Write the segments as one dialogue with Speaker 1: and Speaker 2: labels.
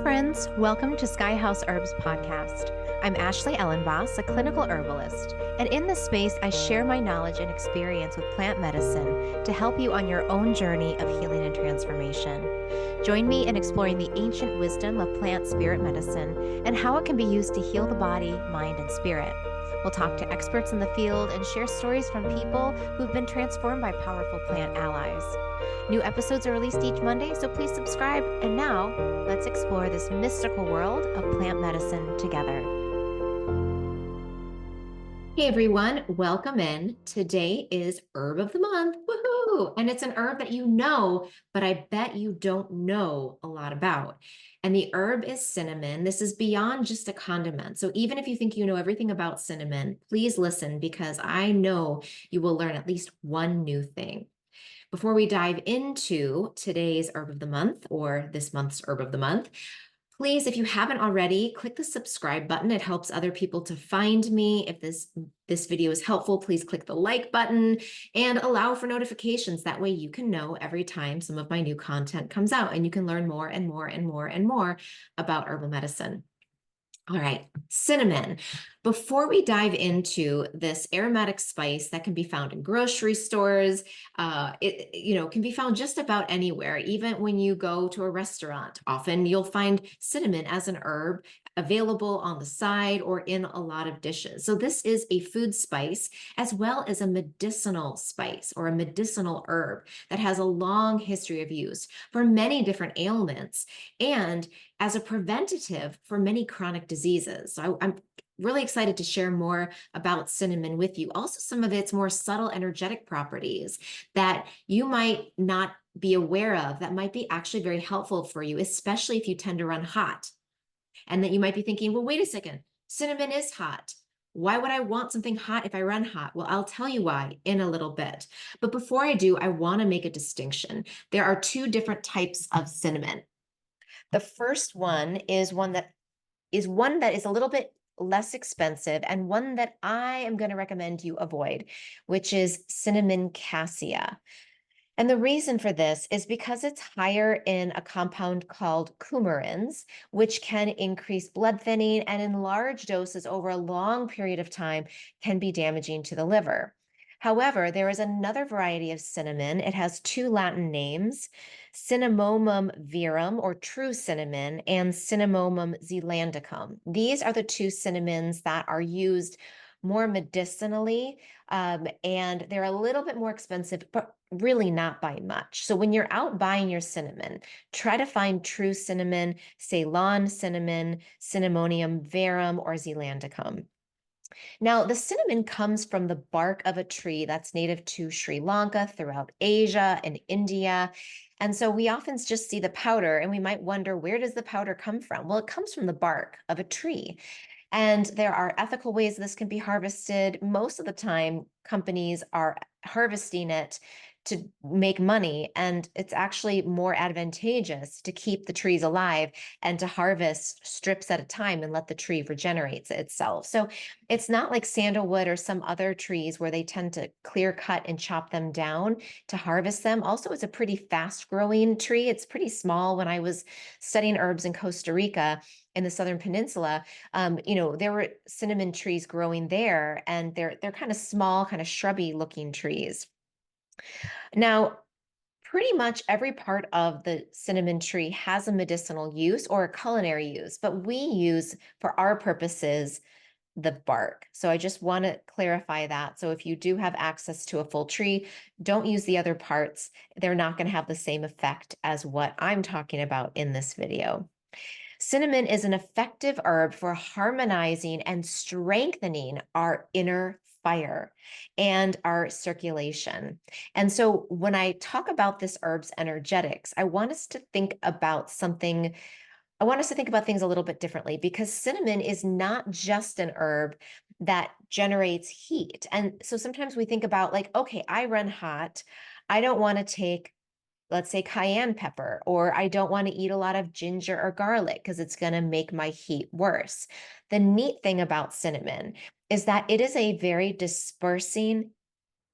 Speaker 1: friends. Welcome to Sky House Herbs podcast. I'm Ashley Ellenvoss, a clinical herbalist, and in this space, I share my knowledge and experience with plant medicine to help you on your own journey of healing and transformation. Join me in exploring the ancient wisdom of plant spirit medicine and how it can be used to heal the body, mind, and spirit. We'll talk to experts in the field and share stories from people who've been transformed by powerful plant allies. New episodes are released each Monday, so please subscribe. And now, let's explore this mystical world of plant medicine together. Hey everyone, welcome in. Today is Herb of the Month, woohoo! And it's an herb that you know, but I bet you don't know a lot about. And the herb is cinnamon. This is beyond just a condiment. So even if you think you know everything about cinnamon, please listen because I know you will learn at least one new thing. Before we dive into today's Herb of the Month or this month's Herb of the Month, please, if you haven't already, click the subscribe button. It helps other people to find me. If this video is helpful, please click the like button and allow for notifications. That way you can know every time some of my new content comes out and you can learn more and more and more and more about herbal medicine. All right, cinnamon. Before we dive into this aromatic spice that can be found in grocery stores, it can be found just about anywhere, even when you go to a restaurant. Often you'll find cinnamon as an herb available on the side or in a lot of dishes. So this is a food spice as well as a medicinal spice or a medicinal herb that has a long history of use for many different ailments and as a preventative for many chronic diseases. So I'm really excited to share more about cinnamon with you. Also, some of its more subtle energetic properties that you might not be aware of that might be actually very helpful for you, especially if you tend to run hot. And that you might be thinking, well, wait a second, cinnamon is hot. Why would I want something hot if I run hot? Well, I'll tell you why in a little bit. But before I do, I want to make a distinction. There are two different types of cinnamon. The first one is one that is a little bit less expensive and one that I am going to recommend you avoid, which is cinnamon cassia. And the reason for this is because it's higher in a compound called coumarins, which can increase blood thinning and in large doses over a long period of time can be damaging to the liver. However, there is another variety of cinnamon. It has two Latin names, Cinnamomum verum, or true cinnamon, and Cinnamomum zealandicum. These are the two cinnamons that are used more medicinally, and they're a little bit more expensive, but really not by much. So when you're out buying your cinnamon, try to find true cinnamon, Ceylon cinnamon, Cinnamonium verum, or zealandicum. Now, the cinnamon comes from the bark of a tree that's native to Sri Lanka, throughout Asia and India. And so we often just see the powder and we might wonder, where does the powder come from? Well, it comes from the bark of a tree. And there are ethical ways this can be harvested. Most of the time, companies are harvesting it to make money, and it's actually more advantageous to keep the trees alive and to harvest strips at a time and let the tree regenerate itself. So it's not like sandalwood or some other trees where they tend to clear cut and chop them down to harvest them. Also, it's a pretty fast growing tree. It's pretty small. When I was studying herbs in Costa Rica, in the Southern Peninsula, there were cinnamon trees growing there, and they're kind of small, kind of shrubby looking trees. Now, pretty much every part of the cinnamon tree has a medicinal use or a culinary use, but we use, for our purposes, the bark. So I just want to clarify that. So if you do have access to a full tree, don't use the other parts. They're not going to have the same effect as what I'm talking about in this video. Cinnamon is an effective herb for harmonizing and strengthening our inner fire and our circulation. And so when I talk about this herb's energetics, I want us to think about things a little bit differently, because cinnamon is not just an herb that generates heat. And so sometimes we think about like, okay, I run hot. I don't want to take, let's say, cayenne pepper, or I don't want to eat a lot of ginger or garlic because it's going to make my heat worse. The neat thing about cinnamon is that it is a very dispersing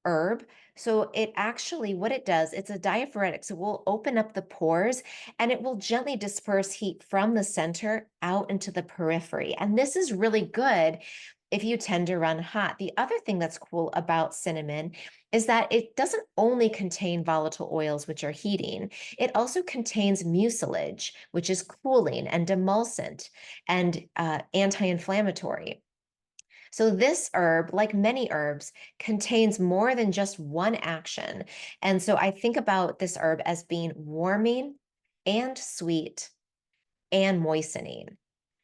Speaker 1: herb So it actually, what it does, it's a diaphoretic. So it will open up the pores and it will gently disperse heat from the center out into the periphery. And this is really good if you tend to run hot. The other thing that's cool about cinnamon is that it doesn't only contain volatile oils, which are heating, it also contains mucilage, which is cooling and demulcent and anti-inflammatory. So this herb, like many herbs, contains more than just one action. And so I think about this herb as being warming and sweet and moistening.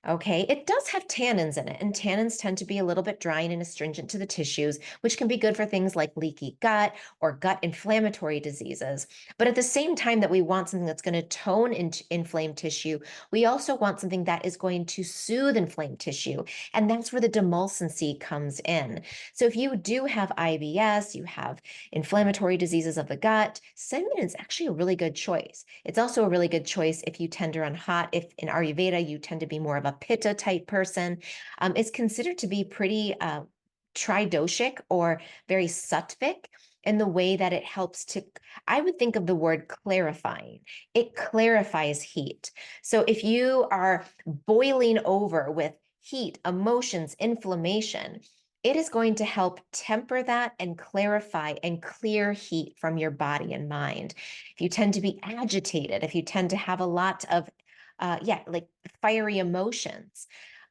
Speaker 1: Okay, it does have tannins in it, and tannins tend to be a little bit drying and astringent to the tissues, which can be good for things like leaky gut or gut inflammatory diseases. But at the same time that we want something that's going to tone inflamed tissue, we also want something that is going to soothe inflamed tissue. And that's where the demulcency comes in. So if you do have IBS, you have inflammatory diseases of the gut, cinnamon is actually a really good choice. It's also a really good choice if you tend to run hot. If in Ayurveda, you tend to be more of a pitta type person. It's considered to be pretty tridoshic or very sattvic in the way that it helps to, I would think of the word clarifying. It clarifies heat. So if you are boiling over with heat, emotions, inflammation, it is going to help temper that and clarify and clear heat from your body and mind. If you tend to be agitated, if you tend to have a lot of like fiery emotions.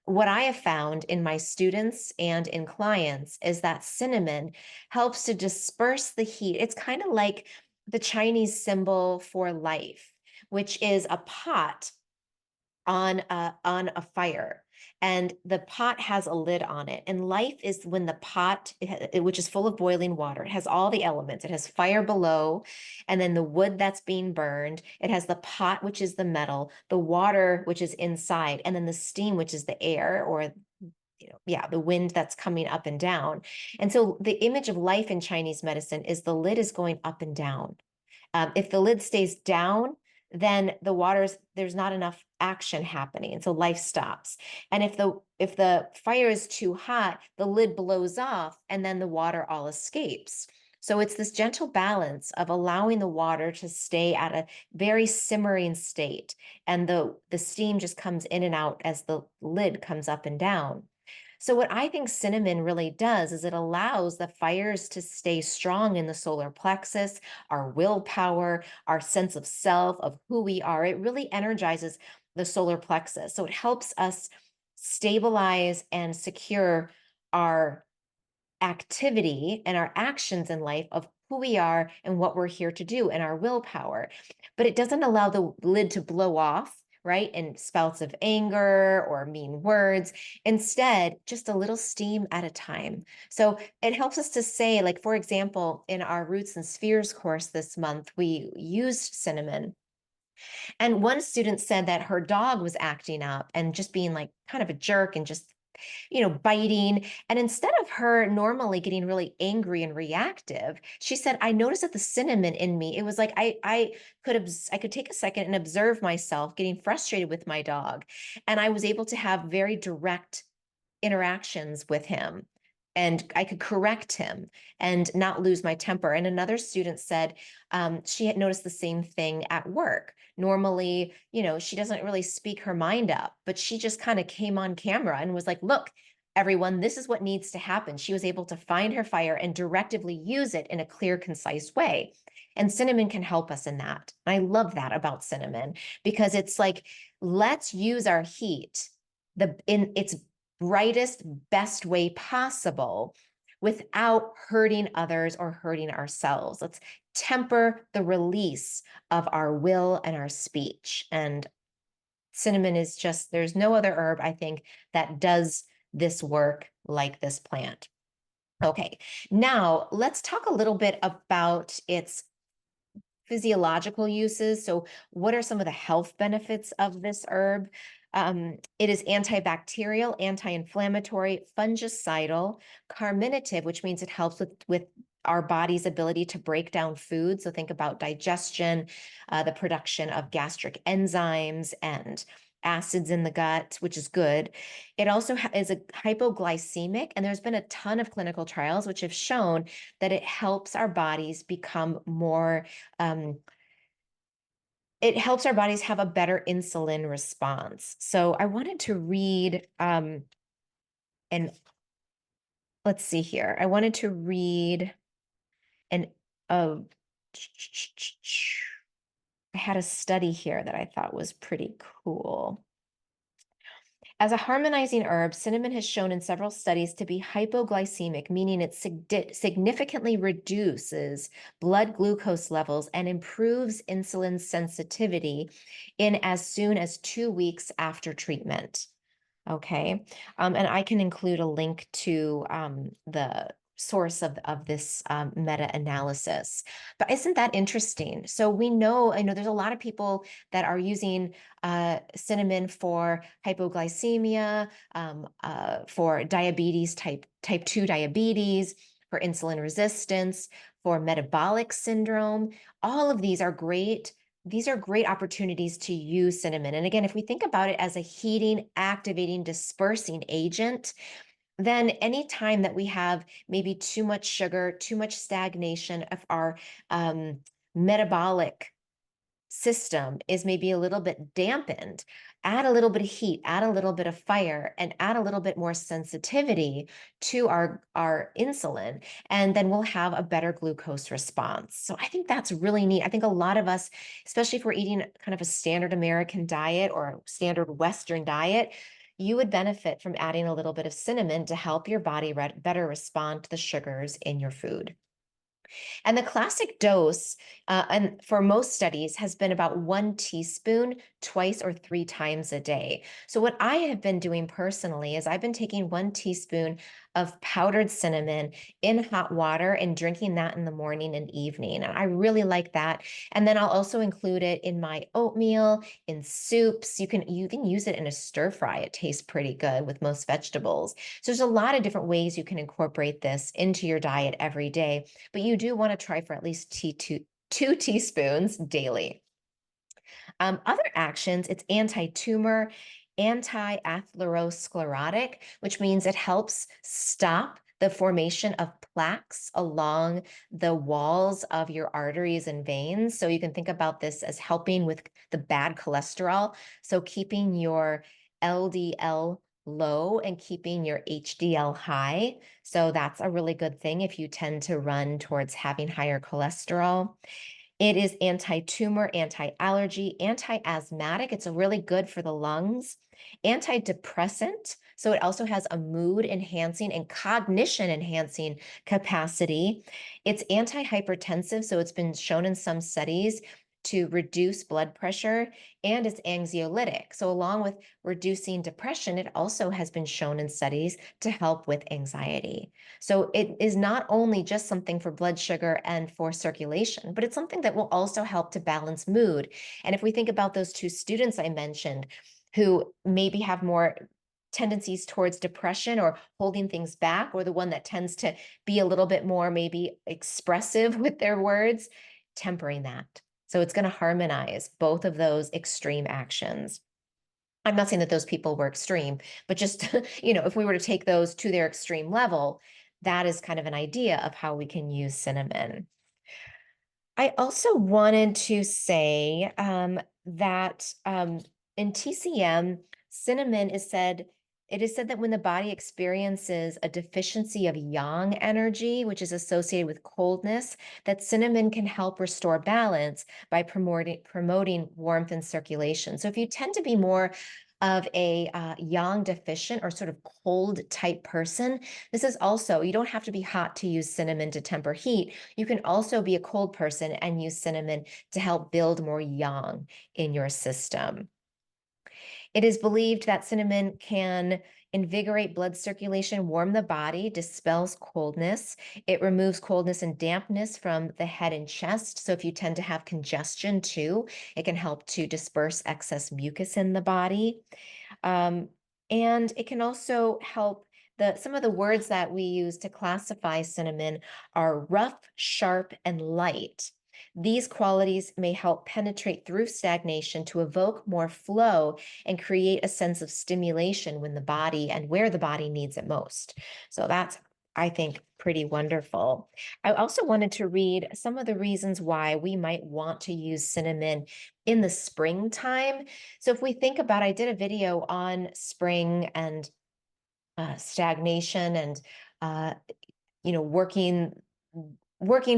Speaker 1: What I have found in my students and in clients is that cinnamon helps to disperse the heat. It's kind of like the Chinese symbol for life, which is a pot on a fire, and the pot has a lid on it, and life is when the pot, which is full of boiling water, it has all the elements. It has fire below, and then the wood that's being burned. It has the pot, which is the metal, the water, which is inside, and then the steam, which is the air, or the wind that's coming up and down. And so the image of life in Chinese medicine is the lid is going up and down. If the lid stays down, then there's not enough action happening, and so life stops. And if the fire is too hot, the lid blows off, and then the water all escapes. So it's this gentle balance of allowing the water to stay at a very simmering state, and the steam just comes in and out as the lid comes up and down. So what I think cinnamon really does is it allows the fires to stay strong in the solar plexus, our willpower, our sense of self, of who we are. It really energizes the solar plexus. So it helps us stabilize and secure our activity and our actions in life of who we are and what we're here to do and our willpower. But it doesn't allow the lid to blow off, right? And spouts of anger or mean words. Instead, just a little steam at a time. So it helps us to say, like, for example, in our Roots and Spheres course this month, we used cinnamon. And one student said that her dog was acting up and just being like kind of a jerk and just biting. And instead of her normally getting really angry and reactive, she said, I noticed that the cinnamon in me, it was like I could take a second and observe myself getting frustrated with my dog. And I was able to have very direct interactions with him. And I could correct him and not lose my temper. And another student said she had noticed the same thing at work. Normally, she doesn't really speak her mind up, but she just kind of came on camera and was like, look, everyone, this is what needs to happen. She was able to find her fire and directively use it in a clear, concise way. And cinnamon can help us in that. I love that about cinnamon because it's like, let's use our heat in its brightest, best way possible without hurting others or hurting ourselves. Let's temper the release of our will and our speech. And cinnamon is just, there's no other herb, I think, that does this work like this plant. Okay, now let's talk a little bit about its physiological uses. So what are some of the health benefits of this herb? It is antibacterial, anti-inflammatory, fungicidal, carminative, which means it helps with our body's ability to break down food. So think about digestion, the production of gastric enzymes and acids in the gut, which is good. It also is a hypoglycemic, and there's been a ton of clinical trials which have shown that it helps our bodies become more, it helps our bodies have a better insulin response. So I wanted to read, and let's see here. I wanted to read an, uh, I had a study here that I thought was pretty cool. As a harmonizing herb, cinnamon has shown in several studies to be hypoglycemic, meaning it significantly reduces blood glucose levels and improves insulin sensitivity in as soon as 2 weeks after treatment. Okay. And I can include a link to the source of this meta-analysis. But isn't that interesting? So I know there's a lot of people that are using cinnamon for hypoglycemia, for diabetes, type 2 diabetes, for insulin resistance, for metabolic syndrome. All of these are great. These are great opportunities to use cinnamon. And again, if we think about it as a heating, activating, dispersing agent, then anytime that we have maybe too much sugar, too much stagnation of our metabolic system is maybe a little bit dampened, add a little bit of heat, add a little bit of fire, and add a little bit more sensitivity to our insulin, and then we'll have a better glucose response. So I think that's really neat. I think a lot of us, especially if we're eating kind of a standard American diet or a standard Western diet, you would benefit from adding a little bit of cinnamon to help your body better respond to the sugars in your food. And the classic dose, and for most studies, has been about 1 teaspoon twice or 3 times a day. So what I have been doing personally is I've been taking 1 teaspoon of powdered cinnamon in hot water and drinking that in the morning and evening. And I really like that. And then I'll also include it in my oatmeal, in soups. You can use it in a stir fry. It tastes pretty good with most vegetables. So there's a lot of different ways you can incorporate this into your diet every day, but you do want to try for at least two teaspoons daily. Other actions, it's anti-tumor, anti-atherosclerotic, which means it helps stop the formation of plaques along the walls of your arteries and veins. So you can think about this as helping with the bad cholesterol. So keeping your LDL low and keeping your HDL high. So that's a really good thing if you tend to run towards having higher cholesterol. It is anti-tumor, anti-allergy, anti-asthmatic. It's really good for the lungs. Antidepressant. So it also has a mood enhancing and cognition enhancing capacity. It's antihypertensive. So it's been shown in some studies to reduce blood pressure, and it's anxiolytic. So along with reducing depression, it also has been shown in studies to help with anxiety. So it is not only just something for blood sugar and for circulation, but it's something that will also help to balance mood. And if we think about those two students I mentioned who maybe have more tendencies towards depression or holding things back, or the one that tends to be a little bit more maybe expressive with their words, tempering that. So it's going to harmonize both of those extreme actions. I'm not saying that those people were extreme, but just, if we were to take those to their extreme level, that is kind of an idea of how we can use cinnamon. I also wanted to say that in TCM, cinnamon it is said that when the body experiences a deficiency of yang energy, which is associated with coldness, that cinnamon can help restore balance by promoting warmth and circulation. So if you tend to be more of a yang deficient or sort of cold type person, this is also, you don't have to be hot to use cinnamon to temper heat. You can also be a cold person and use cinnamon to help build more yang in your system. It is believed that cinnamon can invigorate blood circulation, warm the body, dispels coldness. It removes coldness and dampness from the head and chest. So if you tend to have congestion too, it can help to disperse excess mucus in the body. And it can also help some of the words that we use to classify cinnamon are rough, sharp, and light. These qualities may help penetrate through stagnation to evoke more flow and create a sense of stimulation when the body and where the body needs it most. So that's, I think, pretty wonderful. I also wanted to read some of the reasons why we might want to use cinnamon in the springtime. So if we think about, I did a video on spring and stagnation and uh, working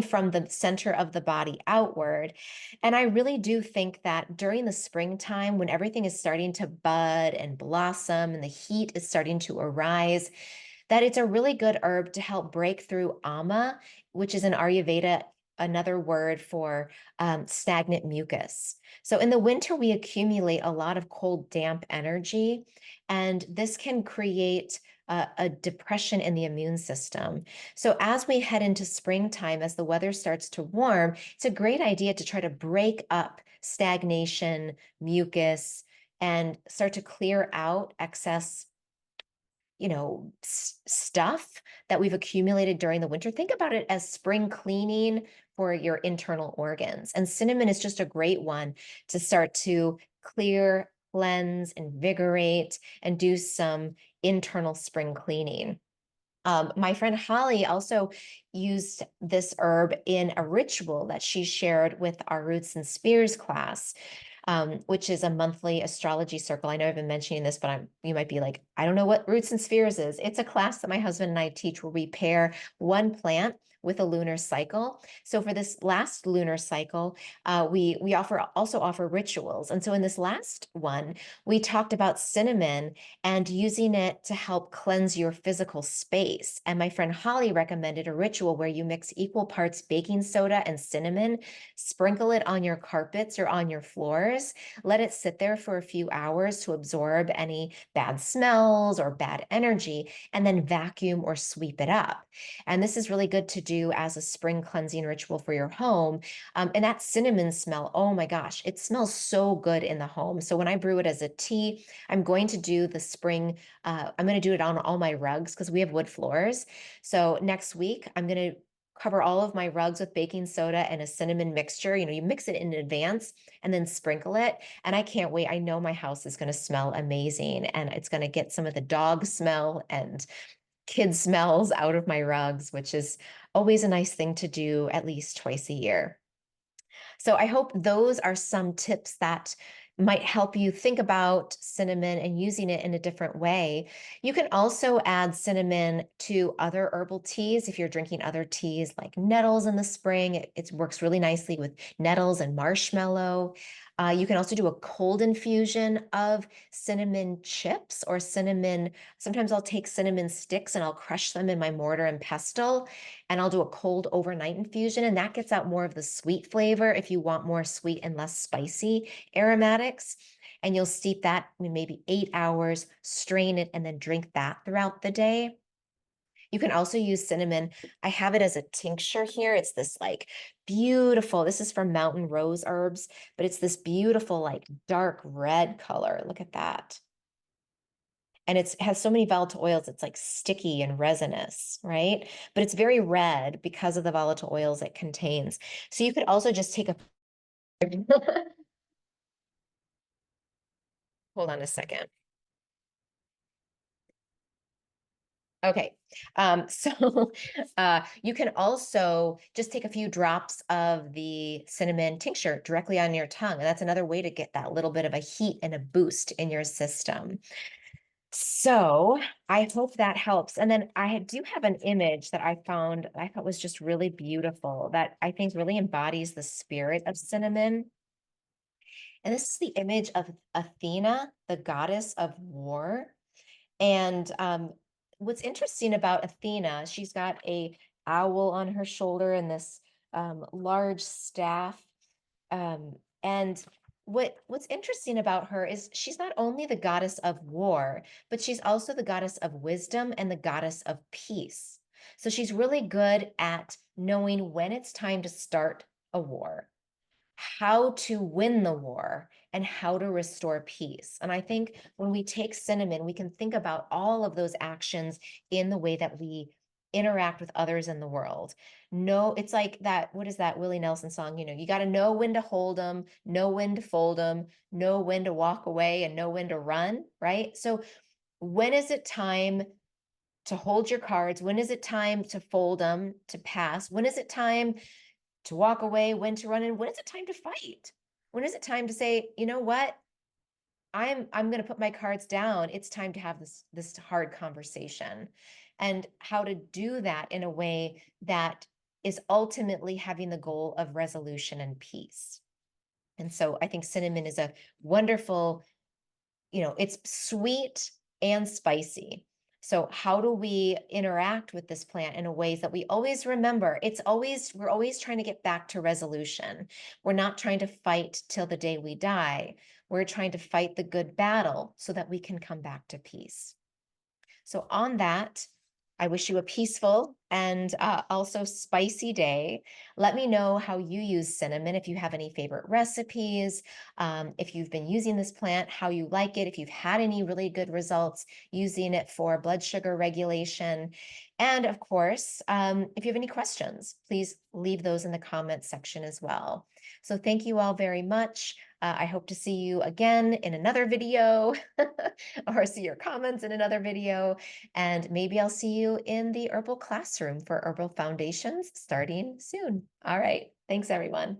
Speaker 1: from the center of the body outward. And I really do think that during the springtime, when everything is starting to bud and blossom and the heat is starting to arise, that it's a really good herb to help break through ama, which is in Ayurveda another word for stagnant mucus. So in the winter, we accumulate a lot of cold, damp energy, and this can create a depression in the immune system. So as we head into springtime, as the weather starts to warm, it's a great idea to try to break up stagnation, mucus, and start to clear out excess stuff that we've accumulated during the winter. Think about it as spring cleaning for your internal organs. And cinnamon is just a great one to start to clear, cleanse, invigorate, and do some internal spring cleaning. My friend Holly also used this herb in a ritual that she shared with our Roots and Spears class, which is a monthly astrology circle. I know I've been mentioning this, but you might be like, I don't know what Roots and Spears is. It's a class that my husband and I teach where we pair one plant with a lunar cycle. So for this last lunar cycle, we also offer rituals. And so in this last one, we talked about cinnamon and using it to help cleanse your physical space. And my friend Holly recommended a ritual where you mix equal parts baking soda and cinnamon, sprinkle it on your carpets or on your floors, let it sit there for a few hours to absorb any bad smells or bad energy, and then vacuum or sweep it up. And this is really good to do as a spring cleansing ritual for your home. And that cinnamon smell, oh my gosh, it smells so good in the home. So when I brew it as a tea, I'm going to do the spring, I'm going to do it on all my rugs because we have wood floors. So next week, I'm going to cover all of my rugs with baking soda and a cinnamon mixture. You mix it in advance and then sprinkle it. And I can't wait. I know my house is going to smell amazing and it's going to get some of the dog smell and kid smells out of my rugs, which is always a nice thing to do at least twice a year. So I hope those are some tips that might help you think about cinnamon and using it in a different way. You can also add cinnamon to other herbal teas. If you're drinking other teas like nettles in the spring, it works really nicely with nettles and marshmallow. You can also do a cold infusion of cinnamon chips or cinnamon. Sometimes I'll take cinnamon sticks and I'll crush them in my mortar and pestle, and I'll do a cold overnight infusion, and that gets out more of the sweet flavor if you want more sweet and less spicy aromatics. And you'll steep that in maybe 8 hours, strain it, and then drink that throughout the day. You can also use cinnamon. I have it as a tincture here. It's this like beautiful, this is from Mountain Rose Herbs, but it's this beautiful like dark red color. Look at that. And it has so many volatile oils. It's like sticky and resinous, right? But it's very red because of the volatile oils it contains. So you could also just take a, hold on a second. Okay, so you can also just take a few drops of the cinnamon tincture directly on your tongue. And that's another way to get that little bit of a heat and a boost in your system. So I hope that helps. And then I do have an image that I found I thought was just really beautiful that I think really embodies the spirit of cinnamon. And this is the image of Athena, the goddess of war. And what's interesting about Athena, she's got a owl on her shoulder and this large staff. And what's interesting about her is she's not only the goddess of war, but she's also the goddess of wisdom and the goddess of peace. So she's really good at knowing when it's time to start a war, how to win the war, and how to restore peace. And I think when we take cinnamon, we can think about all of those actions in the way that we interact with others in the world. No, it's like that, what is that Willie Nelson song? You got to know when to hold them, know when to fold them, know when to walk away, and know when to run, right? So when is it time to hold your cards? When is it time to fold them, to pass? When is it time to walk away? When to run? And when is it time to fight? When is it time to say, you know what? I'm going to put my cards down. It's time to have this hard conversation. And how to do that in a way that is ultimately having the goal of resolution and peace. And so I think cinnamon is a wonderful, it's sweet and spicy. So how do we interact with this plant in a ways that we always remember? We're always trying to get back to resolution. We're not trying to fight till the day we die. We're trying to fight the good battle so that we can come back to peace. So on that, I wish you a peaceful and also spicy day. Let me know how you use cinnamon, if you have any favorite recipes, if you've been using this plant, how you like it, if you've had any really good results using it for blood sugar regulation. And of course, if you have any questions, please leave those in the comments section as well. So thank you all very much. I hope to see you again in another video or see your comments in another video. And maybe I'll see you in the herbal classroom for herbal foundations starting soon. All right. Thanks, everyone.